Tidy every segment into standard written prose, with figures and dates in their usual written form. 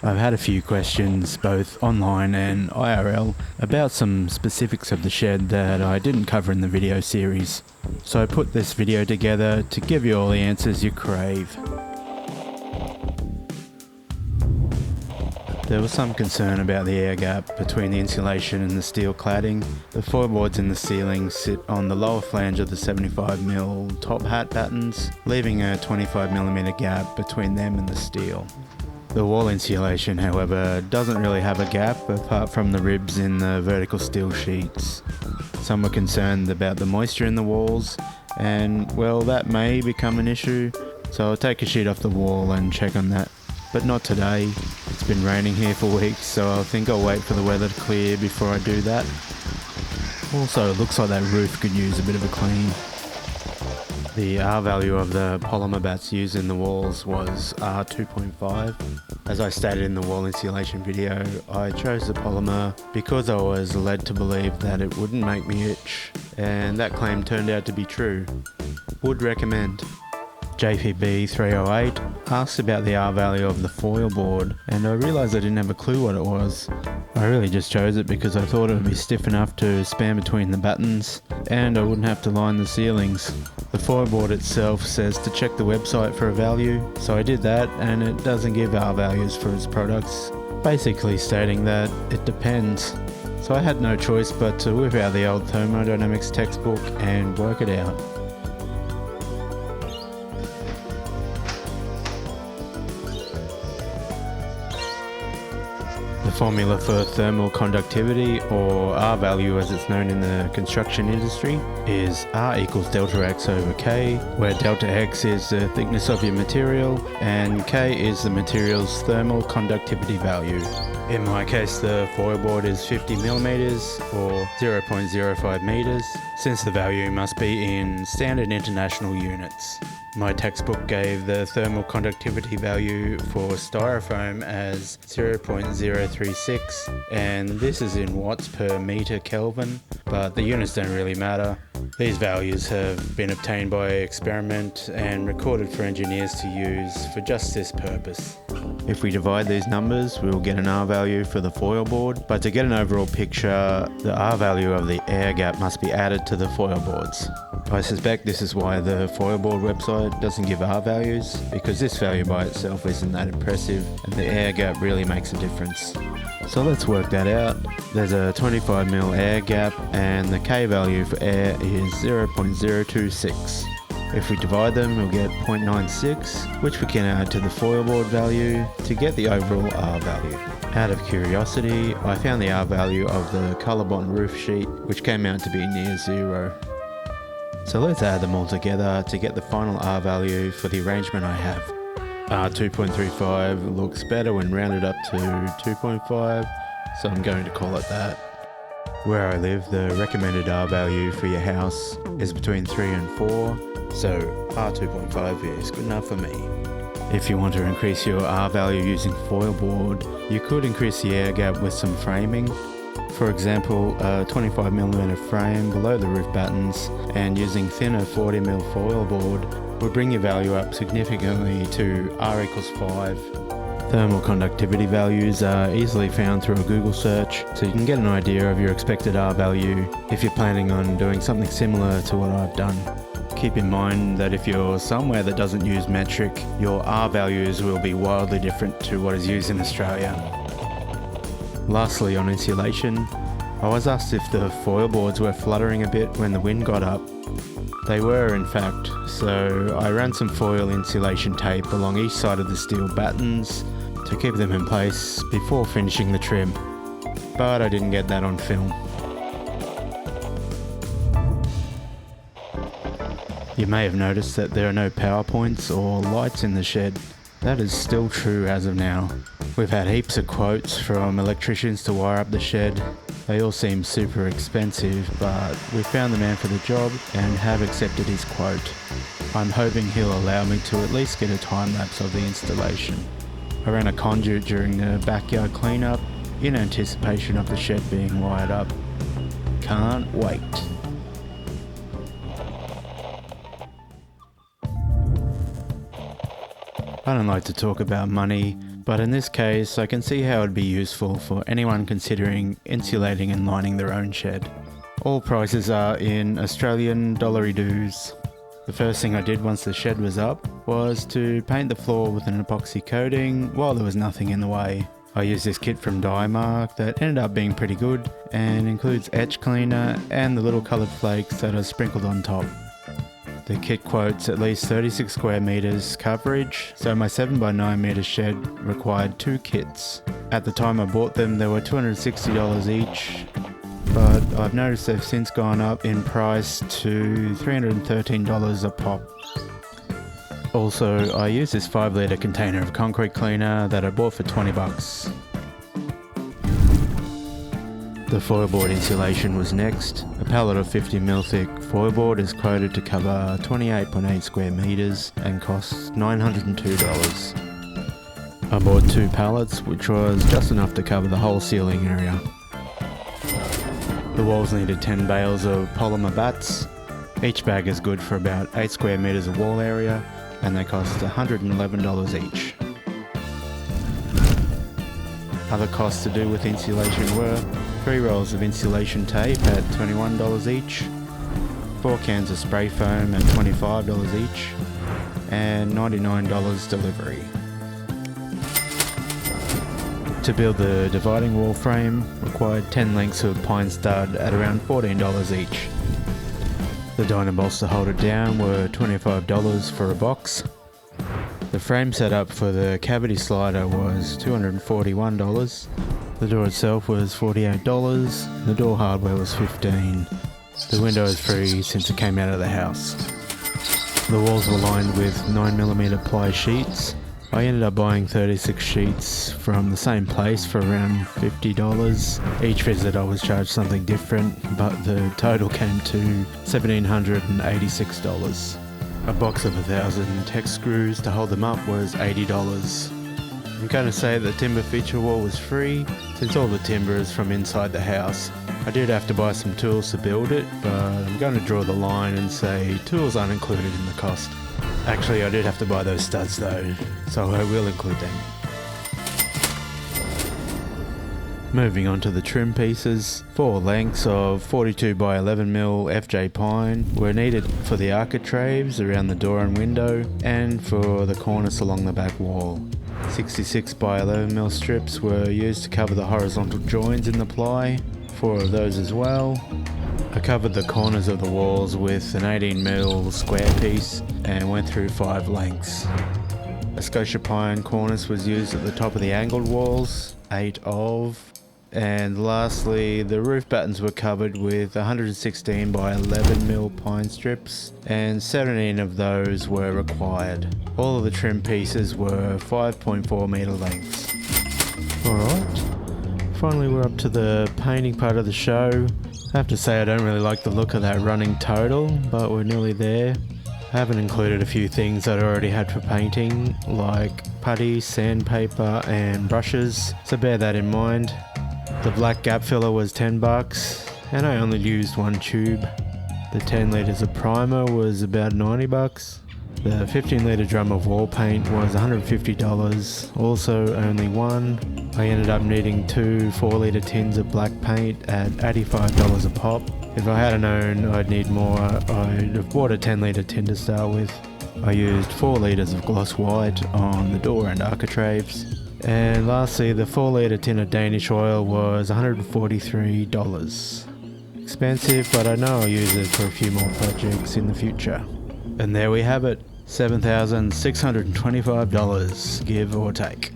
I've had a few questions, both online and IRL, about some specifics of the shed that I didn't cover in the video series. So I put this video together to give you all the answers you crave. There was some concern about the air gap between the insulation and the steel cladding. The foilboards in the ceiling sit on the lower flange of the 75mm top hat battens, leaving a 25mm gap between them and the steel. The wall insulation, however, doesn't really have a gap apart from the ribs in the vertical steel sheets. Some were concerned about the moisture in the walls, and well, that may become an issue, so I'll take a sheet off the wall and check on that. But not today. It's been raining here for weeks, so I think I'll wait for the weather to clear before I do that. Also, it looks like that roof could use a bit of a clean. The R value of the polymer bats used in the walls was R2.5. As I stated in the wall insulation video, I chose the polymer because I was led to believe that it wouldn't make me itch, and that claim turned out to be true. Would recommend. JPB308 asked about the R value of the foil board, and I realised I didn't have a clue what it was. I really just chose it because I thought it would be stiff enough to span between the battens, and I wouldn't have to line the ceilings. The foil board itself says to check the website for a value, so I did that, and it doesn't give R values for its products, basically stating that it depends. So I had no choice but to whip out the old thermodynamics textbook and work it out. The formula for thermal conductivity, or R value as it's known in the construction industry, is R equals delta X over K, where delta X is the thickness of your material and K is the material's thermal conductivity value. In my case, the foil board is 50mm or 0.05 meters, since the value must be in standard international units. My textbook gave the thermal conductivity value for styrofoam as 0.036, and this is in watts per meter Kelvin, but the units don't really matter. These values have been obtained by experiment and recorded for engineers to use for just this purpose. If we divide these numbers, we'll get an R value for the foil board, but to get an overall picture, the R value of the air gap must be added to the foil boards. I suspect this is why the Foilboard website doesn't give R values, because this value by itself isn't that impressive and the air gap really makes a difference. So let's work that out. There's a 25mm air gap and the K value for air is 0.026. If we divide them, we'll get 0.96, which we can add to the Foilboard value to get the overall R value. Out of curiosity, I found the R value of the ColourBond roof sheet, which came out to be near 0. So let's add them all together to get the final R value for the arrangement I have. R2.35 looks better when rounded up to 2.5, so I'm going to call it that. Where I live, the recommended R value for your house is between 3 and 4, so R2.5 is good enough for me. If you want to increase your R value using foil board, you could increase the air gap with some framing. For example, a 25mm frame below the roof battens and using thinner 40mm foil board would bring your value up significantly to R equals 5. Thermal conductivity values are easily found through a Google search, so you can get an idea of your expected R value if you're planning on doing something similar to what I've done. Keep in mind that if you're somewhere that doesn't use metric, your R values will be wildly different to what is used in Australia. Lastly, on insulation, I was asked if the foil boards were fluttering a bit when the wind got up. They were in fact, so I ran some foil insulation tape along each side of the steel battens to keep them in place before finishing the trim, but I didn't get that on film. You may have noticed that there are no power points or lights in the shed. That is still true as of now. We've had heaps of quotes from electricians to wire up the shed. They all seem super expensive, but we found the man for the job and have accepted his quote. I'm hoping he'll allow me to at least get a time lapse of the installation. I ran a conduit during the backyard cleanup in anticipation of the shed being wired up. Can't wait. I don't like to talk about money, but in this case I can see how it would be useful for anyone considering insulating and lining their own shed. All prices are in Australian dollary-doos. The first thing I did once the shed was up was to paint the floor with an epoxy coating while there was nothing in the way. I used this kit from Dyemark that ended up being pretty good and includes etch cleaner and the little coloured flakes that are sprinkled on top. The kit quotes at least 36 square meters coverage, so my 7x9 meter shed required 2 kits. At the time I bought them they were $260 each, but I've noticed they've since gone up in price to $313 a pop. Also, I used this 5 litre container of concrete cleaner that I bought for $20. The foilboard insulation was next. A pallet of 50mm thick foilboard is quoted to cover 28.8 square meters and costs $902. I bought 2 pallets, which was just enough to cover the whole ceiling area. The walls needed 10 bales of polymer bats. Each bag is good for about 8 square meters of wall area, and they cost $111 each. Other costs to do with insulation were 3 rolls of insulation tape at $21 each, 4 cans of spray foam at $25 each, and $99 delivery. To build the dividing wall frame required 10 lengths of pine stud at around $14 each. The dynabolts to hold it down were $25 for a box. The frame setup for the cavity slider was $241. The door itself was $48. The door hardware was $15. The window is free since it came out of the house. The walls were lined with 9mm ply sheets. I ended up buying 36 sheets from the same place for around $50. Each visit I was charged something different, but the total came to $1,786. A box of 1,000 Tex screws to hold them up was $80. I'm going to say the timber feature wall was free, since all the timber is from inside the house. I did have to buy some tools to build it, but I'm going to draw the line and say tools aren't included in the cost. Actually, I did have to buy those studs though, so I will include them. Moving on to the trim pieces, 4 lengths of 42x11mm FJ pine were needed for the architraves around the door and window and for the cornice along the back wall. 66x11mm strips were used to cover the horizontal joins in the ply, 4 of those as well. I covered the corners of the walls with an 18mm square piece and went through 5 lengths. A Scotia pine cornice was used at the top of the angled walls, 8 of. And lastly, the roof battens were covered with 116x11mm pine strips, and 17 of those were required. All of the trim pieces were 5.4 meter lengths. Alright, finally we're up to the painting part of the show. I have to say I don't really like the look of that running total, but we're nearly there. I haven't included a few things that I already had for painting, like putty, sandpaper and brushes, so bear that in mind. The black gap filler was $10 and I only used 1 tube. The 10 litres of primer was about $90. The 15 litre drum of wall paint was $150, also only 1. I ended up needing 2 4 litre tins of black paint at $85 a pop. If I had known I'd need more, I'd have bought a 10 litre tin to start with. I used 4 litres of gloss white on the door and architraves. And lastly, the 4 litre tin of Danish oil was $143. Expensive, but I know I'll use it for a few more projects in the future. And there we have it, $7,625, give or take.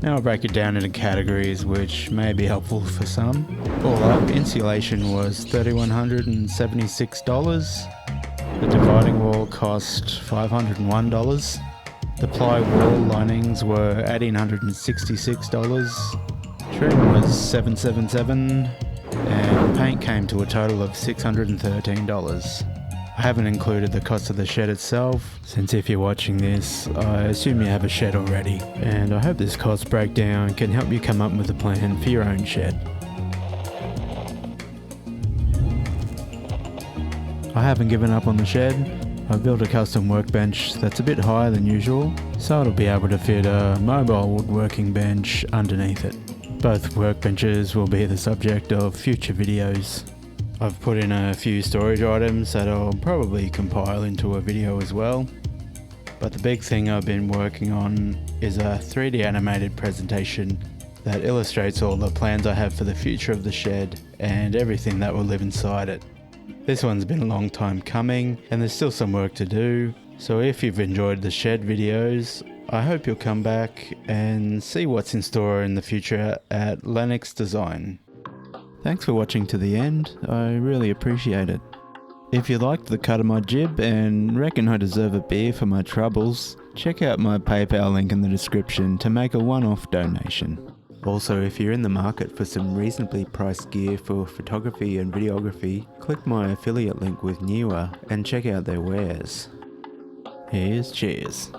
Now I'll break it down into categories which may be helpful for some. All up, insulation was $3,176. The dividing wall cost $501. The ply wall linings were $1,866. Trim was $777, and paint came to a total of $613. I haven't included the cost of the shed itself, since if you're watching this, I assume you have a shed already, and I hope this cost breakdown can help you come up with a plan for your own shed. I haven't given up on the shed. I've built a custom workbench that's a bit higher than usual, so it'll be able to fit a mobile woodworking bench underneath it. Both workbenches will be the subject of future videos. I've put in a few storage items that I'll probably compile into a video as well. But the big thing I've been working on is a 3D animated presentation that illustrates all the plans I have for the future of the shed and everything that will live inside it. This one's been a long time coming and there's still some work to do, so if you've enjoyed the shed videos, I hope you'll come back and see what's in store in the future at Lennox Design. Thanks for watching to the end, I really appreciate it. If you liked the cut of my jib and reckon I deserve a beer for my troubles, check out my PayPal link in the description to make a one-off donation. Also, if you're in the market for some reasonably priced gear for photography and videography, click my affiliate link with NEEWER and check out their wares. Here's cheers.